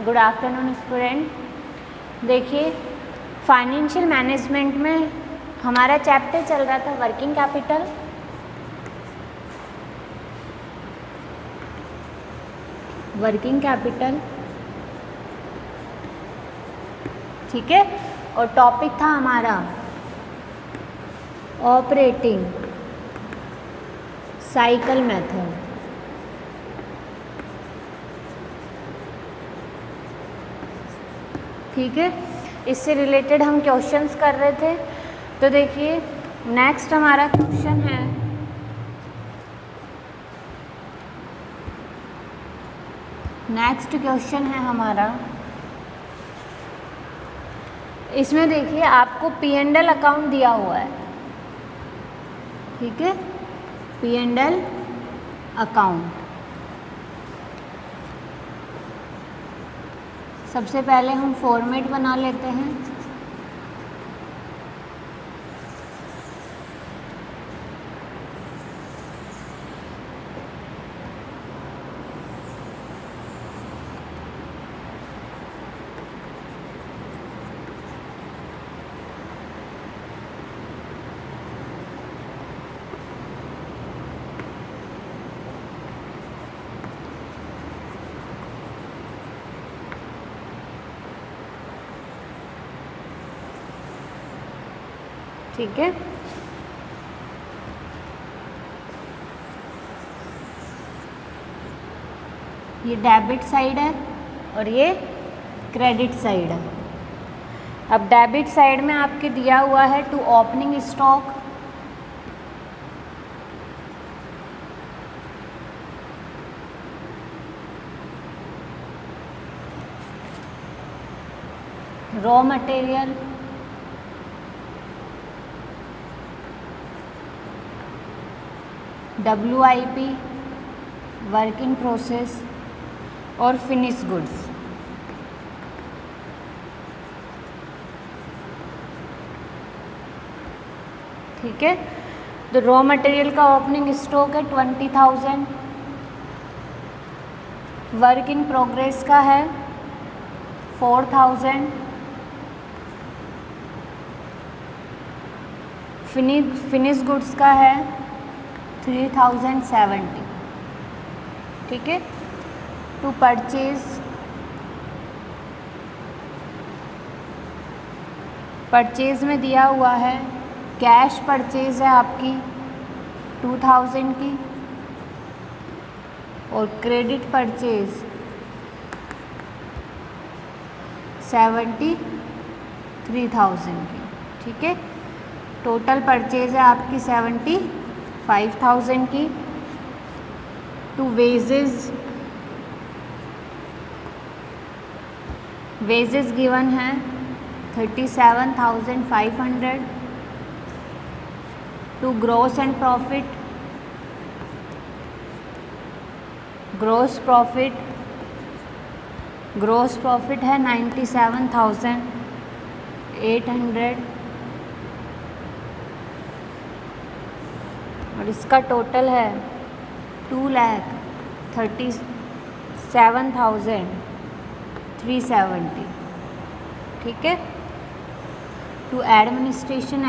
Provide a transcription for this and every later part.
Good afternoon student. देखिए, financial management में हमारा चैप्टर चल रहा था वर्किंग कैपिटल। ठीक है, और टॉपिक था हमारा ऑपरेटिंग साइकिल मेथड। ठीक है, इससे रिलेटेड हम क्वेश्चंस कर रहे थे। तो देखिए, नेक्स्ट हमारा क्वेश्चन है, हमारा इसमें देखिए आपको P&L अकाउंट दिया हुआ है। ठीक है, P&L अकाउंट। सबसे पहले हम फॉर्मेट बना लेते हैं। ठीक है, ये डेबिट साइड है और ये क्रेडिट साइड है। अब डेबिट साइड में आपके दिया हुआ है to opening stock, raw material, WIP work in process और फिनिश गुड्स। ठीक है, तो रॉ मटेरियल का ओपनिंग स्टॉक है 20,000, वर्क इन प्रोग्रेस का है 4,000, फिनिश गुड्स का है 3,070। ठीक है, टू परचेज में दिया हुआ है, कैश परचेज है आपकी 2,000 की और क्रेडिट परचेज 73,000 की। ठीक है, टोटल परचेज है आपकी 75,000 की। टू वेजेस गिवन है 37,500। To gross and profit, gross profit है 97,800 और इसका टोटल है 2,37,370। ठीक है, टू एडमिनिस्ट्रेशन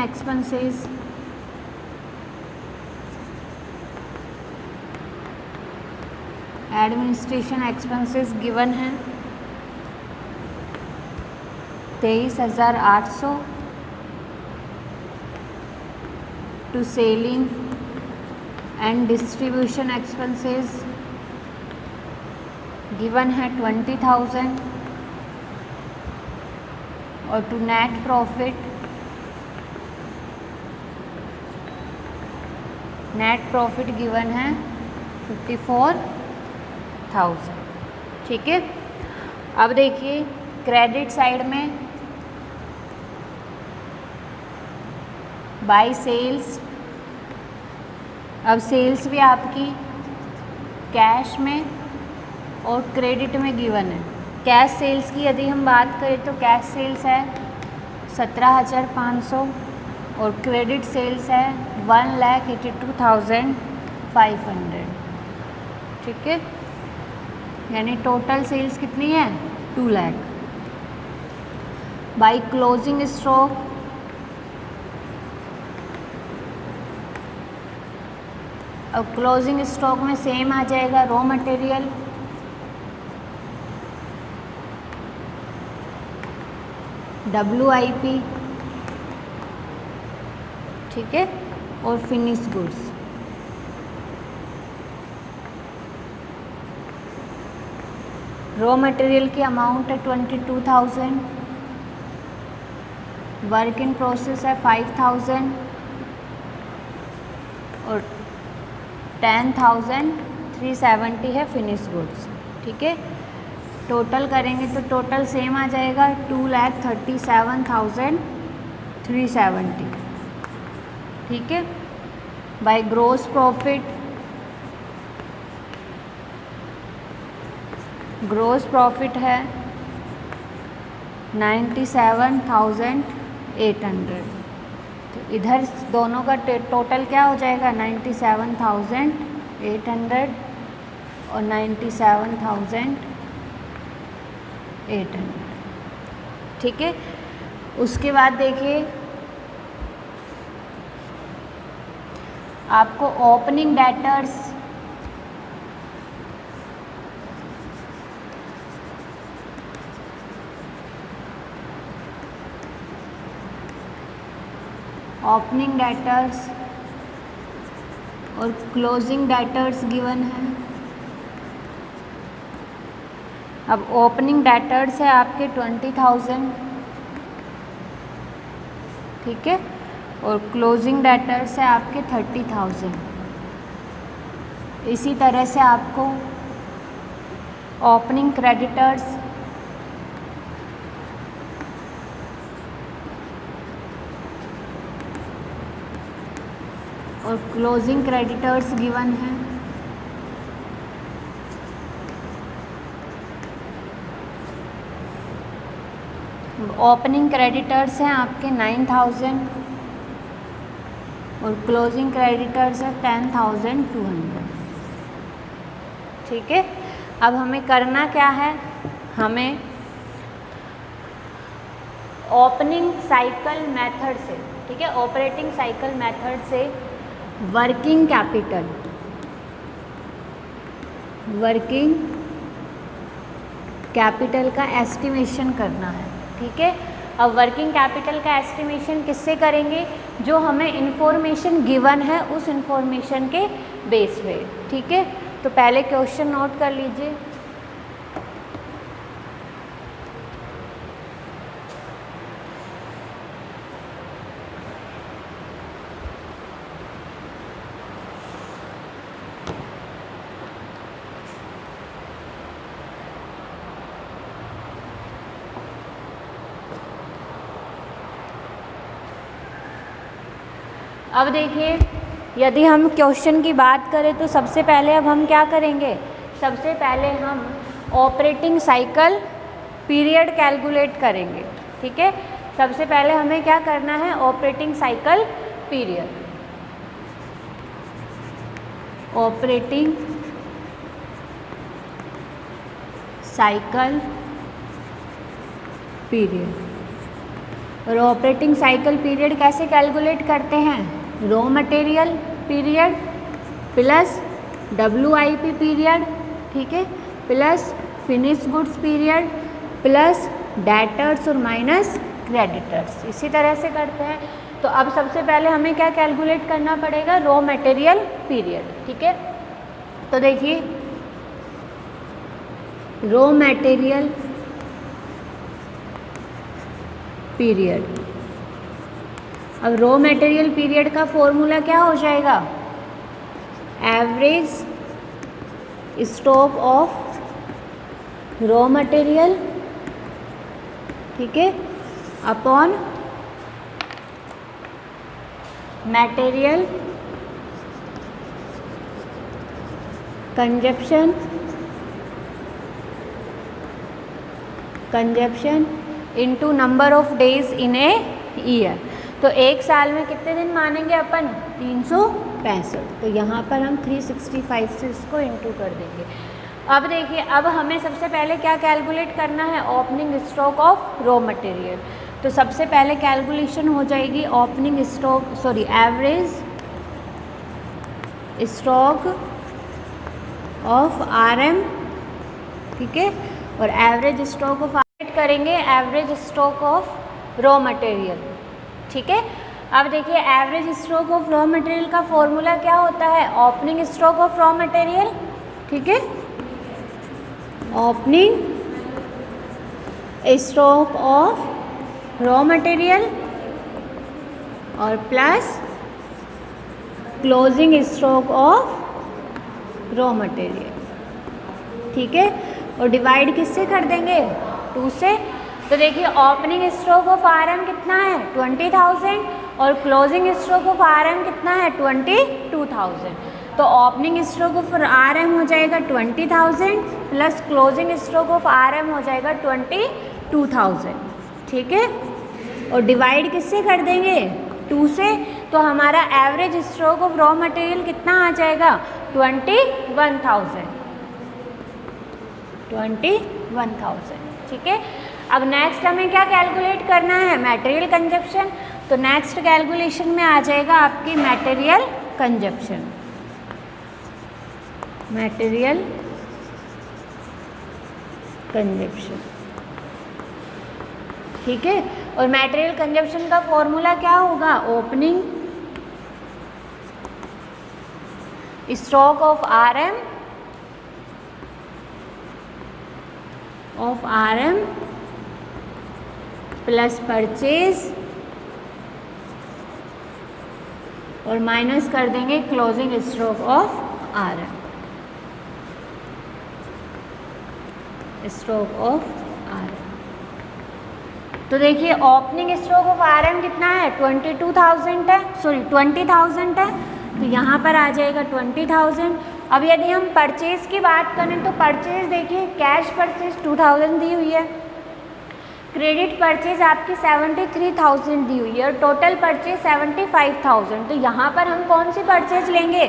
एक्सपेंसेस गिवन है 23,800। To selling and distribution expenses given है 20,000 और टू नेट प्रॉफिट गिवन है 54,000। ठीक है, अब देखिए क्रेडिट साइड में बाय सेल्स। अब सेल्स भी आपकी कैश में और क्रेडिट में गिवन है। कैश सेल्स की यदि हम बात करें तो कैश सेल्स है 17,500 और क्रेडिट सेल्स है 1,82,500। ठीक है, यानी टोटल सेल्स कितनी है 2 लाख। बाई क्लोजिंग स्टॉक, अब क्लोजिंग स्टॉक में सेम आ जाएगा रॉ मटेरियल, WIP, ठीक है, और फिनिश गुड्स। रॉ मटेरियल की अमाउंट है 22,000, वर्क इन प्रोसेस है 5,000 और 10,370 है फिनिश गुड्स, ठीक है। टोटल करेंगे तो टोटल सेम आ जाएगा 2,37,370, ठीक है। By gross profit, gross profit है 97,800, तो इधर दोनों का टोटल क्या हो जाएगा 97,800 और 97,800, ठीक है। उसके बाद देखिए आपको ओपनिंग डेटर्स, ओपनिंग डेटर्स और क्लोजिंग डेटर्स गिवन है। अब ओपनिंग डेटर्स है आपके 20,000, ठीक है, और क्लोजिंग डेटर्स है आपके 30,000। इसी तरह से आपको ओपनिंग क्रेडिटर्स और क्लोजिंग क्रेडिटर्स गिवन है। ओपनिंग क्रेडिटर्स हैं आपके 9,000 और क्लोजिंग क्रेडिटर्स है 10,200, ठीक है। अब हमें करना क्या है, हमें ओपनिंग साइकिल मेथड से, ठीक है, ऑपरेटिंग साइकिल मेथड से वर्किंग कैपिटल का एस्टिमेशन करना है, ठीक है। अब वर्किंग कैपिटल का एस्टिमेशन किससे करेंगे, जो हमें इंफॉर्मेशन गिवन है उस इंफॉर्मेशन के बेस पे, ठीक है। तो पहले क्वेश्चन नोट कर लीजिए। अब देखिए यदि हम क्वेश्चन की बात करें तो सबसे पहले अब हम क्या करेंगे, सबसे पहले हम ऑपरेटिंग साइकिल पीरियड कैलकुलेट करेंगे, ठीक है। सबसे पहले हमें क्या करना है, operating cycle period, operating cycle period. और ऑपरेटिंग साइकिल पीरियड कैसे कैलकुलेट करते हैं, raw material period plus WIP period, ठीक है, plus finish goods period plus debtors और माइनस क्रेडिटर्स, इसी तरह से करते हैं। तो अब सबसे पहले हमें क्या कैलकुलेट करना पड़ेगा, रॉ मटेरियल पीरियड, ठीक है। तो देखिए रॉ मटेरियल पीरियड, अब रॉ मटेरियल पीरियड का फॉर्मूला क्या हो जाएगा, average stock of raw material, ठीक है, upon material consumption into number of days in a year. तो एक साल में कितने दिन मानेंगे अपन, 365, तो यहाँ पर हम 365 से इसको इंटू कर देंगे। अब देखिए, अब हमें सबसे पहले क्या कैलकुलेट करना है, opening stock of raw material. तो सबसे पहले कैलकुलेशन हो जाएगी opening stock, sorry average stock of RM, ठीक है, और एवरेज स्टॉक ऑफ करेंगे average stock of raw material, ठीक है। अब देखिए average stock of raw material का फॉर्मूला क्या होता है, opening stock of raw material, ठीक है, opening stock of raw material और plus closing stock of raw material, ठीक है, और डिवाइड किससे कर देंगे, 2 से। तो देखिए ओपनिंग स्टॉक ऑफ RM कितना है 20,000 और क्लोजिंग स्टॉक ऑफ RM कितना है 22,000। तो ओपनिंग स्टॉक ऑफ RM हो जाएगा 20,000 plus closing stock of RM हो जाएगा 22,000, ठीक है, और डिवाइड किससे कर देंगे 2 से। तो हमारा average stock of raw material कितना आ जाएगा 21,000, 21,000, ठीक है। अब नेक्स्ट हमें क्या कैलकुलेट करना है, मटेरियल कंजप्शन। तो नेक्स्ट कैलकुलेशन में आ जाएगा आपकी मटेरियल कंजप्शन, मटेरियल कंजप्शन, ठीक है। और मटेरियल कंजप्शन का फॉर्मूला क्या होगा, opening stock of RM plus purchase और माइनस कर देंगे closing stock of RM, stock of RM। तो देखिए ओपनिंग स्टॉक ऑफ RM कितना है 22,000 है, सॉरी 20,000 है, तो यहाँ पर आ जाएगा 20,000। अब यदि हम परचेज की बात करें तो परचेज देखिए कैश परचेज 2,000 दी हुई है, क्रेडिट परचेज आपकी 73,000 दी हुई है और टोटल परचेज 75,000। तो यहाँ पर हम कौन सी परचेज लेंगे,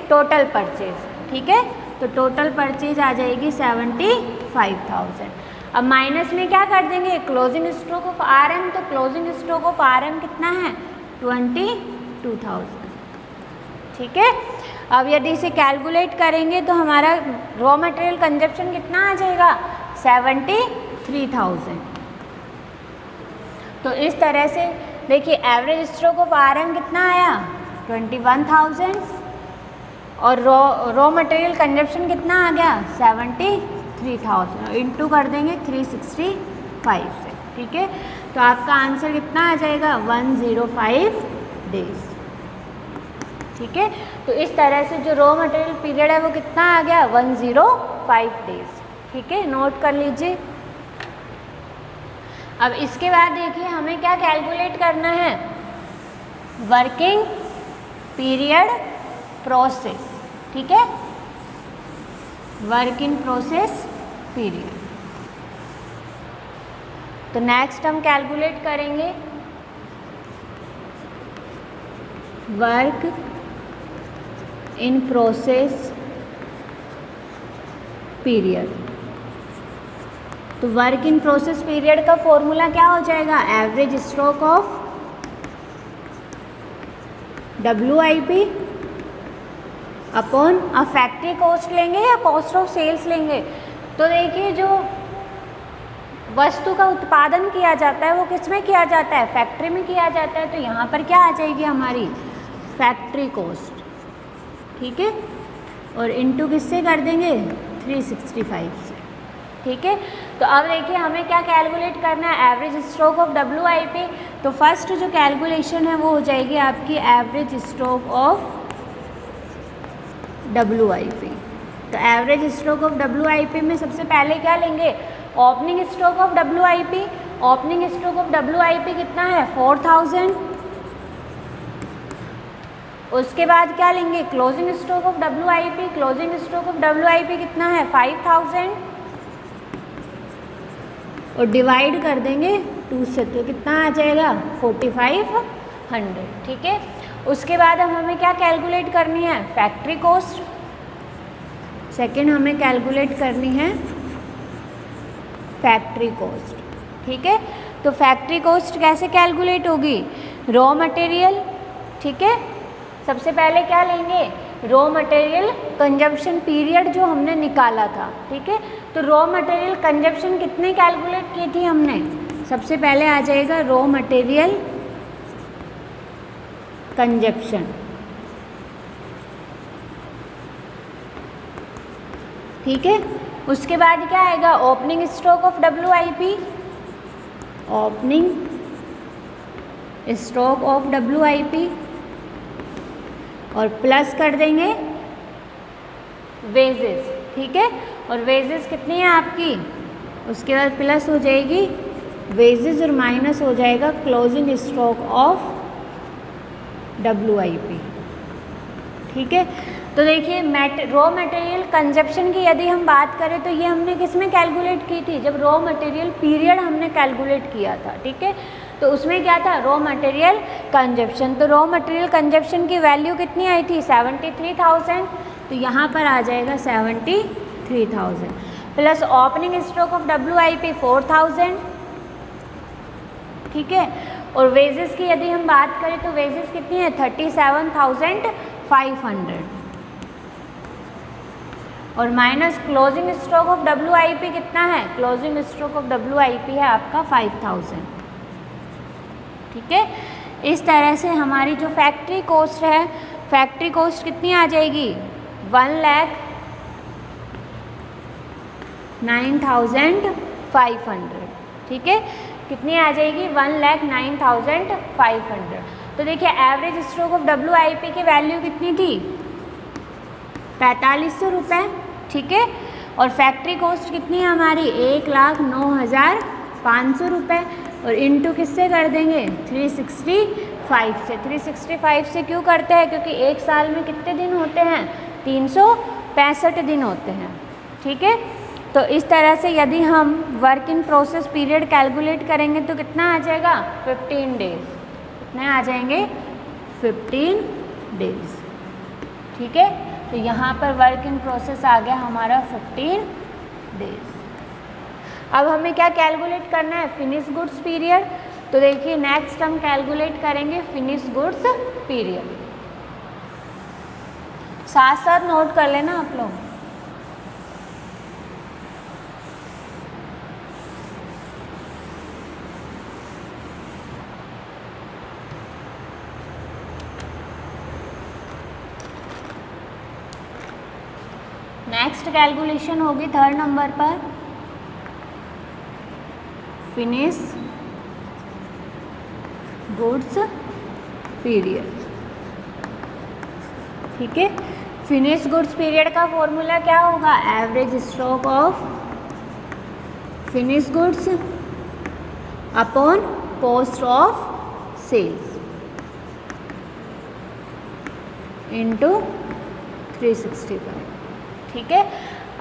टोटल परचेज, ठीक है। तो टोटल परचेज आ जाएगी 75,000। अब माइनस में क्या कर देंगे, क्लोजिंग स्टॉक ऑफ RM। तो क्लोजिंग स्टॉक ऑफ RM कितना है 22,000, ठीक है। अब यदि इसे कैलकुलेट करेंगे तो हमारा रॉ मटेरियल कंजप्शन कितना आ जाएगा 73,000। तो इस तरह से देखिए एवरेज स्टॉक ऑफ RM कितना आया 21,000 और रॉ मटेरियल कंजप्शन कितना आ गया 73,000, इंटू कर देंगे 365 से, ठीक है। तो आपका आंसर कितना आ जाएगा 105 डेज, ठीक है। तो इस तरह से जो रॉ मटेरियल पीरियड है वो कितना आ गया 105 डेज, ठीक है, नोट कर लीजिए। अब इसके बाद देखिए हमें क्या कैलकुलेट करना है, वर्किंग पीरियड प्रोसेस, ठीक है, वर्क इन प्रोसेस पीरियड। तो नेक्स्ट हम कैलकुलेट करेंगे वर्क इन प्रोसेस पीरियड। तो वर्क इन प्रोसेस पीरियड का फॉर्मूला क्या हो जाएगा, average stock of WIP upon a factory cost लेंगे या कॉस्ट ऑफ सेल्स लेंगे। तो देखिए जो वस्तु का उत्पादन किया जाता है वो किस में किया जाता है, फैक्ट्री में किया जाता है। तो यहाँ पर क्या आ जाएगी हमारी फैक्ट्री कॉस्ट, ठीक है, और इनटू किससे कर देंगे 365 से, ठीक है। तो अब देखिए हमें क्या कैलकुलेट करना है, एवरेज स्टॉक ऑफ WIP। तो फर्स्ट जो कैलकुलेशन है वो हो जाएगी आपकी एवरेज स्टॉक ऑफ WIP। तो एवरेज स्टॉक ऑफ WIP में सबसे पहले क्या लेंगे, opening stock of WIP। Opening stock of WIP कितना है 4,000। उसके बाद क्या लेंगे, closing stock of WIP। Closing stock of WIP कितना है 5,000 और डिवाइड कर देंगे 2 से, तो कितना आ जाएगा 4,500, ठीक है। उसके बाद अब हमें क्या कैलकुलेट करनी है, फैक्ट्री कॉस्ट। सेकंड हमें कैलकुलेट करनी है फैक्ट्री कॉस्ट। ठीक है, तो फैक्ट्री कॉस्ट कैसे कैलकुलेट होगी? रॉ मटेरियल, ठीक है, सबसे पहले क्या लेंगे? रॉ मटेरियल कंजप्शन पीरियड जो हमने निकाला था। ठीक है, तो रॉ मटेरियल कंजप्शन कितने कैलकुलेट की थी हमने? सबसे पहले आ जाएगा रॉ मटेरियल कंजप्शन। ठीक है, उसके बाद क्या आएगा? Opening stock of WIP, opening stock of WIP, और प्लस कर देंगे वेजेस। ठीक है, और वेजेस कितनी है आपकी? उसके बाद प्लस हो जाएगी वेजेस और माइनस हो जाएगा क्लोजिंग स्टॉक ऑफ WIP। ठीक है, तो देखिए रॉ मटेरियल कंजप्शन की यदि हम बात करें तो ये हमने किस में कैलकुलेट की थी? जब रॉ मटेरियल पीरियड हमने कैलकुलेट किया था। ठीक है, तो उसमें क्या था? Raw material consumption. तो रॉ मटेरियल कंजप्शन की वैल्यू कितनी आई थी? 73,000। तो यहाँ पर आ जाएगा 73,000 plus opening stock of WIP 4,000। ठीक है, और वेजेस की यदि हम बात करें तो वेजेस कितनी है? 37,500, और minus closing stock of WIP कितना है? क्लोजिंग स्टॉक ऑफ WIP है आपका 5,000। ठीक है, इस तरह से हमारी जो फैक्ट्री कॉस्ट है, फैक्ट्री कॉस्ट कितनी आ जाएगी? 1,09,500। ठीक है, कितनी आ जाएगी? 1,09,500। तो देखिए एवरेज स्टॉक ऑफ WIP की वैल्यू कितनी थी? 4500 रुपये। ठीक है, और फैक्ट्री कॉस्ट कितनी है हमारी? 1,09,500 रुपये, और इनटू किससे कर देंगे? 365 से। 365 से क्यों करते हैं? क्योंकि एक साल में कितने दिन होते हैं? 365 दिन होते हैं। ठीक है, तो इस तरह से यदि हम work in process period calculate करेंगे तो कितना आ जाएगा? 15 डेज। कितने आ जाएंगे? 15 डेज। ठीक है, तो यहाँ पर वर्क इन प्रोसेस आ गया हमारा 15 डेज। अब हमें क्या कैलकुलेट करना है? Finish goods period. तो देखिए नेक्स्ट हम कैलकुलेट करेंगे फिनिश गुड्स पीरियड। साथ साथ नोट कर लेना आप लोग। नेक्स्ट कैलकुलेशन होगी 3rd नंबर पर, फिनिश गुड्स पीरियड। ठीक है, फिनिश गुड्स पीरियड का फॉर्मूला क्या होगा? Average stock of finish goods upon cost of sales into 365। ठीक है,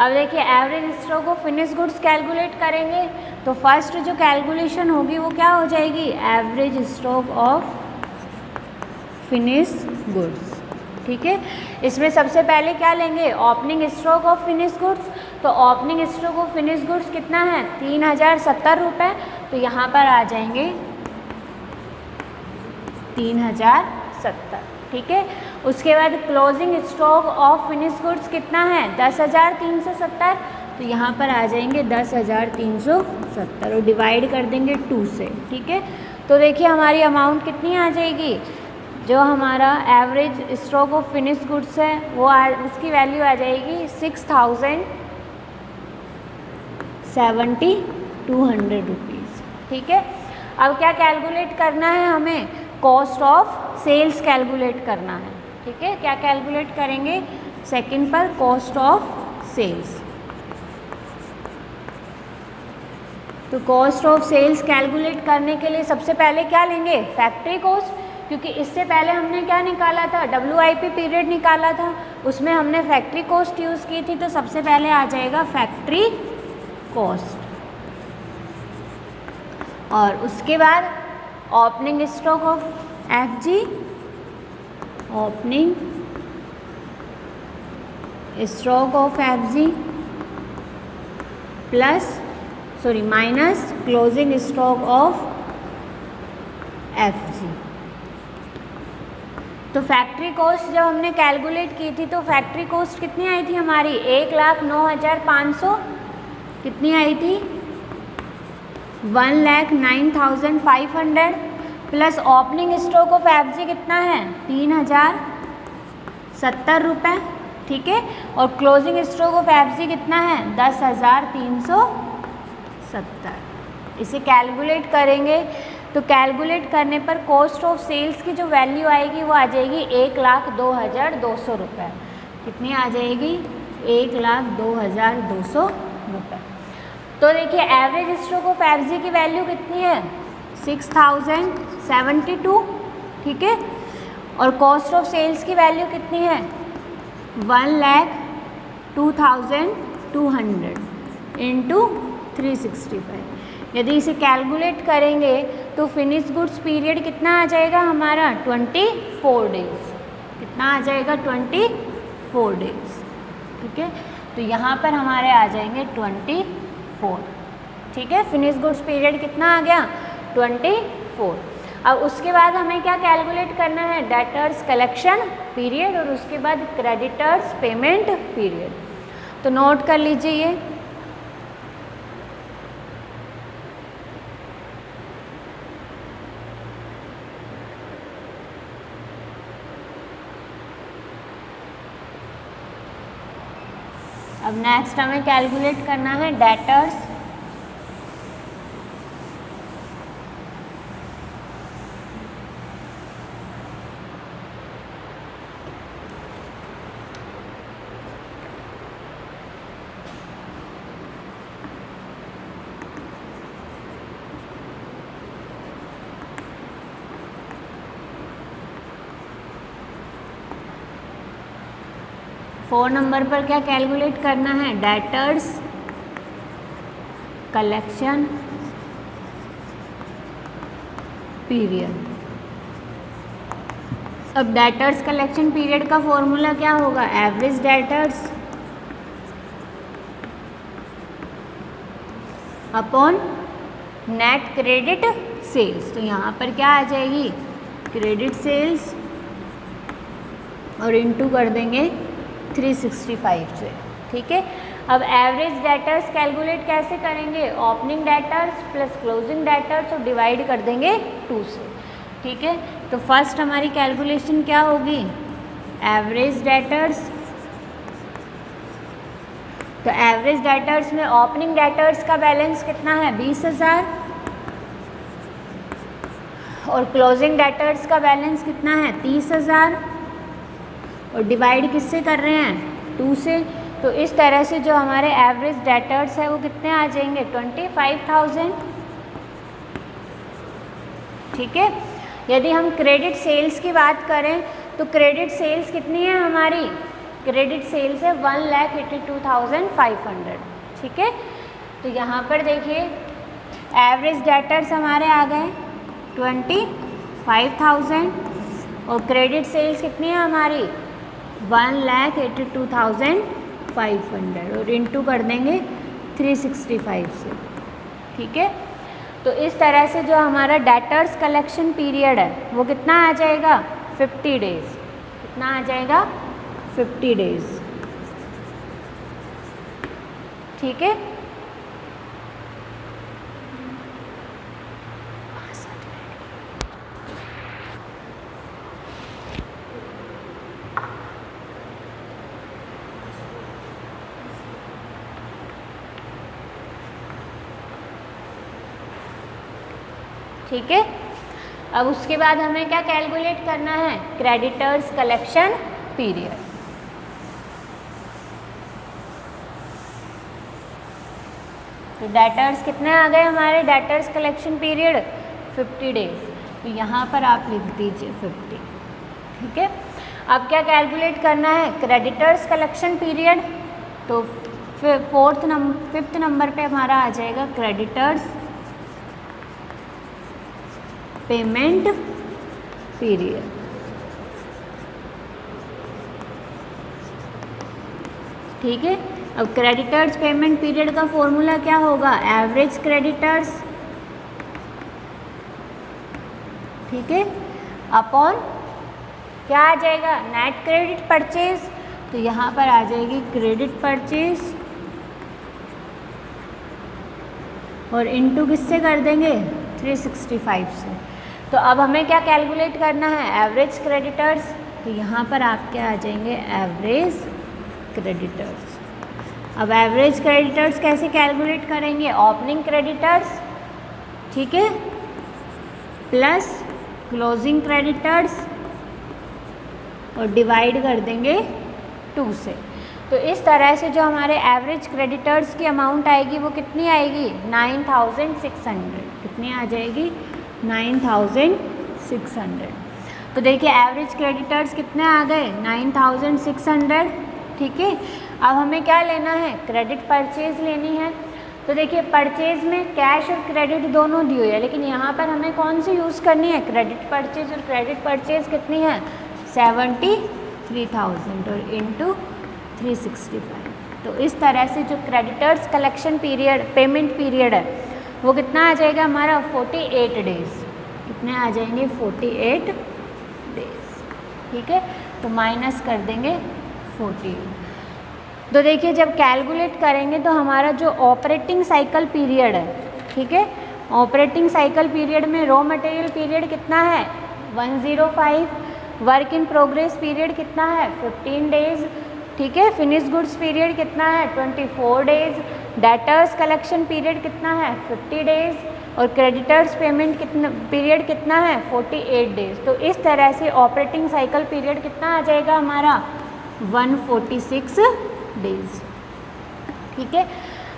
अब देखिए average stock of finish goods calculate करेंगे तो फर्स्ट जो कैलकुलेशन होगी वो क्या हो जाएगी? Average stock of finish goods. ठीक है, इसमें सबसे पहले क्या लेंगे? Opening stock of finish goods. तो opening stock of finish goods कितना है? 3,070 रुपये। तो यहाँ पर आ जाएंगे 3,070। ठीक है, उसके बाद closing stock of finish goods कितना है? 10,370। तो यहाँ पर आ जाएंगे 10,370 और डिवाइड कर देंगे 2 से। ठीक है, तो देखिए हमारी अमाउंट कितनी आ जाएगी? जो हमारा average stock of finish goods है वो उसकी वैल्यू आ जाएगी 6,070 रुपीज़। ठीक है, अब क्या कैलकुलेट करना है हमें? कॉस्ट ऑफ सेल्स कैलकुलेट करना है। ठीक है, क्या कैलकुलेट करेंगे? सेकंड पर कॉस्ट ऑफ सेल्स। तो कॉस्ट ऑफ सेल्स कैलकुलेट करने के लिए सबसे पहले क्या लेंगे? फैक्ट्री कॉस्ट, क्योंकि इससे पहले हमने क्या निकाला था? WIP पीरियड निकाला था, उसमें हमने फैक्ट्री कॉस्ट यूज़ की थी। तो सबसे पहले आ जाएगा फैक्ट्री कॉस्ट, और उसके बाद opening stock of FG, opening stock of FG minus closing stock of FG. तो फैक्ट्री कॉस्ट जब हमने कैलकुलेट की थी तो फैक्ट्री कॉस्ट कितनी आई थी हमारी 1,09,500, कितनी आई थी 1,09,500 plus opening stock of FG कितना है 3,070 रुपये, ठीक है, और क्लोजिंग स्टॉक ऑफ एफजी कितना है 10,370। इसे कैलकुलेट करेंगे तो कैलकुलेट करने पर कॉस्ट ऑफ सेल्स की जो वैल्यू आएगी वो आ जाएगी 1,02,200 रुपये। कितनी आ जाएगी 1,02,200 रुपये। तो देखिए एवरेज स्टॉक ऑफ एफजी की वैल्यू कितनी है 6,072, ठीक है, और कॉस्ट ऑफ सेल्स की वैल्यू कितनी है 1,02,200 इंटू 365। यदि इसे कैलकुलेट करेंगे तो फिनिश गुड्स पीरियड कितना आ जाएगा हमारा 24 डेज। कितना आ जाएगा 24 डेज, ठीक है। तो यहाँ पर हमारे आ जाएंगे 24, ठीक है। फिनिश गुड्स पीरियड कितना आ गया 24। अब उसके बाद हमें क्या कैलकुलेट करना है डेटर्स कलेक्शन पीरियड और उसके बाद क्रेडिटर्स पेमेंट पीरियड। तो नोट कर लीजिए ये अब नेक्स्ट हमें कैलकुलेट करना है डेटर्स फोर नंबर पर क्या कैलकुलेट करना है डेटर्स कलेक्शन पीरियड। अब डेटर्स कलेक्शन पीरियड का फॉर्मूला क्या होगा average debtors upon net credit sales. तो यहाँ पर क्या आ जाएगी क्रेडिट सेल्स और इनटू कर देंगे 365 से, ठीक है। अब एवरेज डेटर्स कैलकुलेट कैसे करेंगे opening debtors plus closing debtors और डिवाइड कर देंगे 2 से, ठीक है। तो फर्स्ट हमारी कैलकुलेशन क्या होगी एवरेज डेटर्स। तो एवरेज डेटर्स में ओपनिंग डेटर्स का बैलेंस कितना है 20,000 और क्लोजिंग डेटर्स का बैलेंस कितना है 30,000 और डिवाइड किससे कर रहे हैं 2 से। तो इस तरह से जो हमारे एवरेज डेटर्स है वो कितने आ जाएंगे 25,000, ठीक है। यदि हम क्रेडिट सेल्स की बात करें तो क्रेडिट सेल्स कितनी है हमारी क्रेडिट सेल्स है 1,82,500, ठीक है। तो यहाँ पर देखिए एवरेज डेटर्स हमारे आ गए 25,000 और क्रेडिट सेल्स कितनी है हमारी 1,82,500 और इनटू कर देंगे 365 से, ठीक है। तो इस तरह से जो हमारा डेटर्स कलेक्शन पीरियड है वो कितना आ जाएगा 50 डेज। कितना आ जाएगा 50 डेज, ठीक है। ठीक है। अब उसके बाद हमें क्या कैलकुलेट करना है क्रेडिटर्स कलेक्शन पीरियड। तो डेटर्स कितने आ गए हमारे डेटर्स कलेक्शन पीरियड 50 डेज। तो यहाँ पर आप लिख दीजिए 50, ठीक है। अब क्या कैलकुलेट करना है क्रेडिटर्स कलेक्शन पीरियड। तो फिफ्थ नंबर पे हमारा आ जाएगा क्रेडिटर्स पेमेंट पीरियड। ठीक है। अब क्रेडिटर्स पेमेंट पीरियड का फॉर्मूला क्या होगा, एवरेज क्रेडिटर्स, ठीक है, अपॉन क्या आ जाएगा, नेट क्रेडिट परचेज। तो यहाँ पर आ जाएगी क्रेडिट परचेज और इनटू किससे कर देंगे, 365 से। तो अब हमें क्या कैलकुलेट करना है, एवरेज क्रेडिटर्स। तो यहाँ पर आपके आ जाएंगे एवरेज क्रेडिटर्स। अब एवरेज क्रेडिटर्स कैसे कैलकुलेट करेंगे, ओपनिंग क्रेडिटर्स, ठीक है, प्लस क्लोजिंग क्रेडिटर्स और डिवाइड कर देंगे 2 से। तो इस तरह से जो हमारे एवरेज क्रेडिटर्स की अमाउंट आएगी वो कितनी आएगी, 9600। कितनी आ जाएगी, 9600। तो देखिए एवरेज क्रेडिटर्स कितने आ गए, 9600, ठीक है। अब हमें क्या लेना है, क्रेडिट परचेज लेनी है। तो देखिए परचेज में कैश और क्रेडिट दोनों दी हुई है, लेकिन यहाँ पर हमें कौन सी यूज़ करनी है, क्रेडिट परचेज। और क्रेडिट परचेज कितनी है, 73,000 और इंटू 365। तो इस तरह से जो creditors collection period, payment period है वो कितना आ जाएगा हमारा, 48 डेज़। कितने आ जाएंगे, 48 डेज़, ठीक है। तो माइनस कर देंगे 48। तो देखिए जब कैलकुलेट करेंगे तो हमारा जो ऑपरेटिंग साइकिल पीरियड है, ठीक है, ऑपरेटिंग साइकिल पीरियड में रॉ मटेरियल पीरियड कितना है, 105, वर्क इन प्रोग्रेस पीरियड कितना है, 15 डेज़, ठीक है, फिनिश गुड्स पीरियड कितना है, 24 डेज़, डेटर्स कलेक्शन पीरियड कितना है, 50 डेज़, और क्रेडिटर्स पेमेंट कितना पीरियड कितना है, 48 डेज़। तो इस तरह से ऑपरेटिंग साइकिल पीरियड कितना आ जाएगा हमारा, 146 डेज़, ठीक है।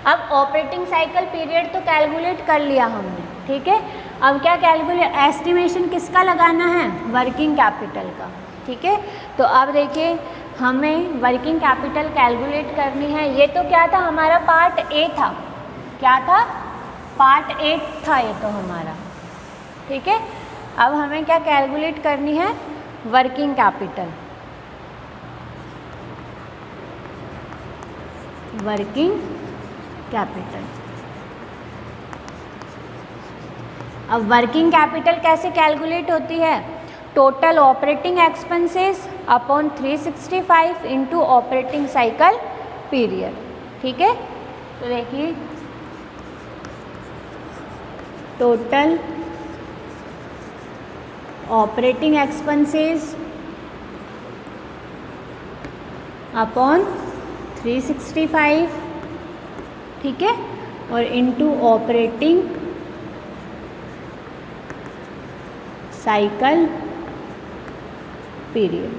अब ऑपरेटिंग साइकिल पीरियड तो कैलकुलेट कर लिया हमने, ठीक है। अब क्या कैलकुलेट, एस्टिमेशन किसका लगाना है, वर्किंग कैपिटल का, ठीक है। तो अब देखिए हमें वर्किंग कैपिटल कैलकुलेट करनी है। ये तो क्या था हमारा, पार्ट ए था, क्या था, पार्ट ए था ये तो हमारा, ठीक है। अब हमें क्या कैलकुलेट करनी है, वर्किंग कैपिटल, वर्किंग कैपिटल। अब वर्किंग कैपिटल कैसे कैलकुलेट होती है, total operating expenses upon 365 into operating cycle period, ठीक है। तो देखिए टोटल ऑपरेटिंग एक्सपेंसेस अपॉन 365, ठीक है, और इनटू ऑपरेटिंग साइकिल पीरियड,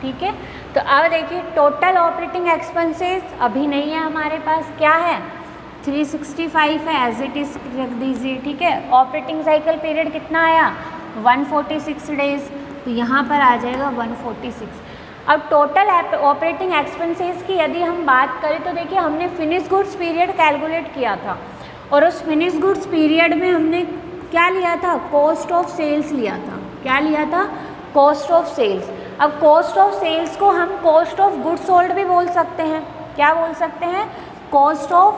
ठीक है। तो अब देखिए टोटल ऑपरेटिंग एक्सपेंसेस अभी नहीं है हमारे पास, क्या है, 365 है, एज इट इज रख दीजिए, ठीक है। ऑपरेटिंग साइकिल पीरियड कितना आया, 146 डेज, तो यहाँ पर आ जाएगा 146। अब टोटल ऑपरेटिंग एक्सपेंसेस की यदि हम बात करें तो देखिए हमने फिनिश गुड्स पीरियड कैलकुलेट किया था, और उस फिनिश गुड्स पीरियड में हमने क्या लिया था, कॉस्ट ऑफ सेल्स लिया था। क्या लिया था, कॉस्ट ऑफ सेल्स। अब कॉस्ट ऑफ सेल्स को हम कॉस्ट ऑफ गुड्स सोल्ड भी बोल सकते हैं, क्या बोल सकते हैं, कॉस्ट ऑफ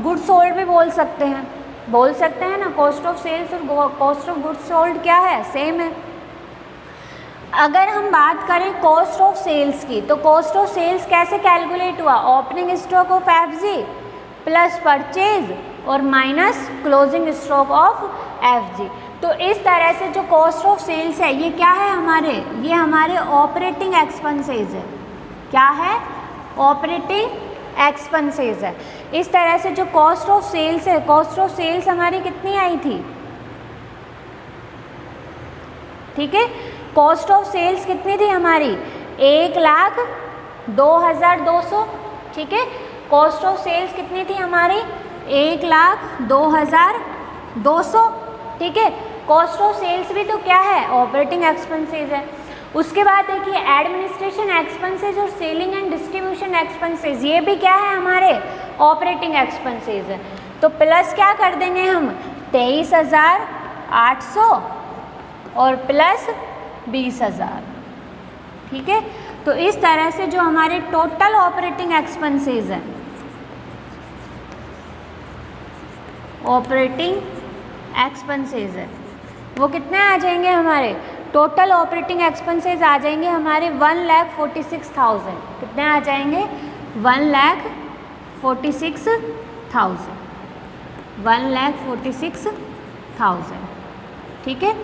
गुड्स सोल्ड भी बोल सकते हैं, बोल सकते हैं ना। कॉस्ट ऑफ सेल्स और कॉस्ट ऑफ गुड्स सोल्ड क्या है, सेम है। अगर हम बात करें कॉस्ट ऑफ सेल्स की, तो कॉस्ट ऑफ सेल्स कैसे कैलकुलेट हुआ, opening stock of FG plus purchase और minus closing stock of FG. तो इस तरह से जो कॉस्ट ऑफ सेल्स है ये क्या है हमारे, ये हमारे ऑपरेटिंग एक्सपेंसेस है। क्या है, ऑपरेटिंग एक्सपेंसेस है। इस तरह से जो कॉस्ट ऑफ सेल्स है, कॉस्ट ऑफ सेल्स हमारी कितनी आई थी, ठीक है, कॉस्ट ऑफ सेल्स कितनी थी हमारी, 1,02,200, ठीक है। कॉस्ट ऑफ सेल्स कितनी थी हमारी, 1,02,200, ठीक है। कॉस्ट ऑफ सेल्स भी तो क्या है, ऑपरेटिंग एक्सपेंसेस है। उसके बाद देखिए एडमिनिस्ट्रेशन एक्सपेंसेस और सेलिंग एंड डिस्ट्रीब्यूशन एक्सपेंसेस, ये भी क्या है हमारे, ऑपरेटिंग एक्सपेंसेस है। तो प्लस क्या कर देंगे हम, 23,800 और प्लस 20,000, ठीक है। तो इस तरह से जो हमारे टोटल ऑपरेटिंग एक्सपेंसेस है, ऑपरेटिंग एक्सपेंसेस है, वो कितने आ जाएंगे हमारे, टोटल ऑपरेटिंग एक्सपेंसेस आ जाएंगे हमारे 1,46,000। कितने आ जाएंगे, 1,46,000, 1,46,000। ठीक है,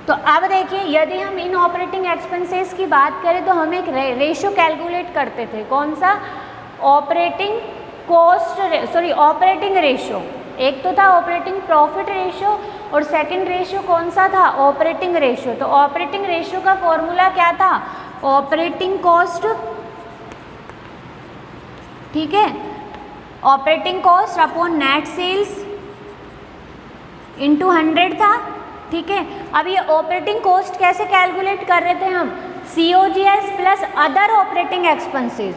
तो अब देखिए यदि हम इन ऑपरेटिंग एक्सपेंसेस की बात करें तो हम एक रेशो कैलकुलेट करते थे। कौन सा, operating cost, sorry operating ratio. एक तो था ऑपरेटिंग प्रॉफिट रेशो और सेकंड रेशो कौन सा था, ऑपरेटिंग रेशो। तो ऑपरेटिंग रेशो का फॉर्मूला क्या था, ऑपरेटिंग कॉस्ट, ठीक है, operating cost upon net sales into 100 था। ठीक है, अब ये ऑपरेटिंग कॉस्ट कैसे कैलकुलेट कर रहे थे हम, COGS plus other operating expenses.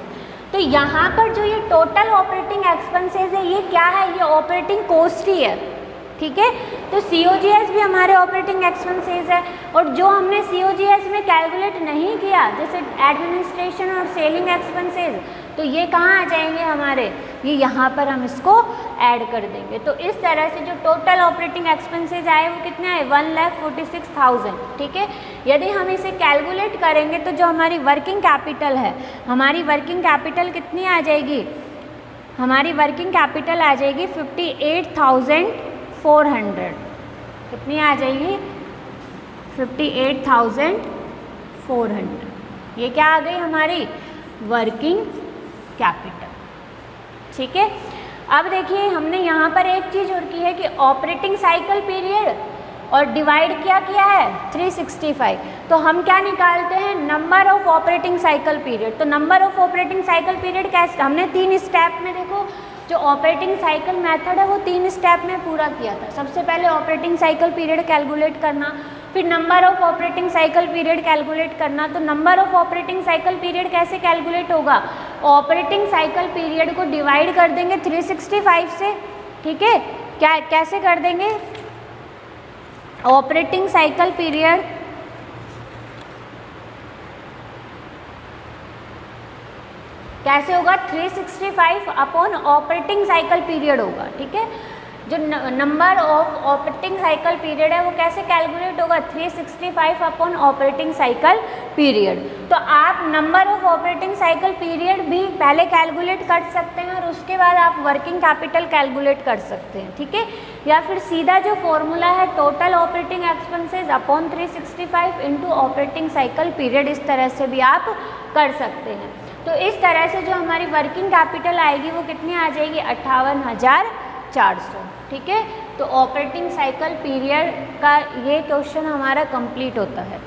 तो यहाँ पर जो ये टोटल ऑपरेटिंग एक्सपेंसेस है ये क्या है, ये ऑपरेटिंग कॉस्ट ही है। ठीक है, तो COGS भी हमारे ऑपरेटिंग एक्सपेंसेस है। और जो हमने COGS में कैलकुलेट नहीं किया जैसे एडमिनिस्ट्रेशन और सेलिंग एक्सपेंसेस, तो ये कहाँ आ जाएंगे हमारे, ये यहाँ पर हम इसको ऐड कर देंगे। तो इस तरह से जो टोटल ऑपरेटिंग एक्सपेंसेस आए वो कितने आए, 1,46,000। ठीक है, यदि हम इसे कैलकुलेट करेंगे तो जो हमारी वर्किंग कैपिटल है, हमारी वर्किंग कैपिटल कितनी आ जाएगी, हमारी वर्किंग कैपिटल आ जाएगी 58,400। कितनी आ जाएगी, 58,400। ये क्या आ गई हमारी वर्किंग कैपिटल। ठीक है, अब देखिए हमने यहाँ पर एक चीज़ और की है कि ऑपरेटिंग साइकिल पीरियड और डिवाइड क्या किया है 365। तो हम क्या निकालते हैं, number of operating cycle period. तो number of operating cycle period कैसे, हमने 3 स्टेप में, देखो जो ऑपरेटिंग साइकिल मेथड है वो 3 स्टेप में पूरा किया था। सबसे पहले ऑपरेटिंग साइकिल पीरियड कैलकुलेट करना, फिर number of operating cycle period calculate करना। तो number of operating cycle period कैसे कैलकुलेट होगा, ऑपरेटिंग साइकिल पीरियड को डिवाइड कर देंगे 365 से। ठीक है, क्या कैसे कर देंगे, ऑपरेटिंग साइकिल पीरियड कैसे होगा, 365 अपॉन ऑपरेटिंग साइकिल पीरियड होगा। ठीक है, जो number of operating cycle period है वो कैसे कैलकुलेट होगा, 365 अपॉन ऑपरेटिंग साइकिल पीरियड। तो आप number of operating cycle period भी पहले कैलकुलेट कर सकते हैं और उसके बाद आप वर्किंग कैपिटल कैलकुलेट कर सकते हैं। ठीक है, या फिर सीधा जो फॉर्मूला है total operating expenses upon 365 into operating cycle period, इस तरह से भी आप कर सकते हैं। तो इस तरह से जो हमारी वर्किंग कैपिटल आएगी वो कितनी आ जाएगी, 58,400। ठीक है, तो ऑपरेटिंग साइकिल पीरियड का ये क्वेश्चन हमारा कंप्लीट होता है।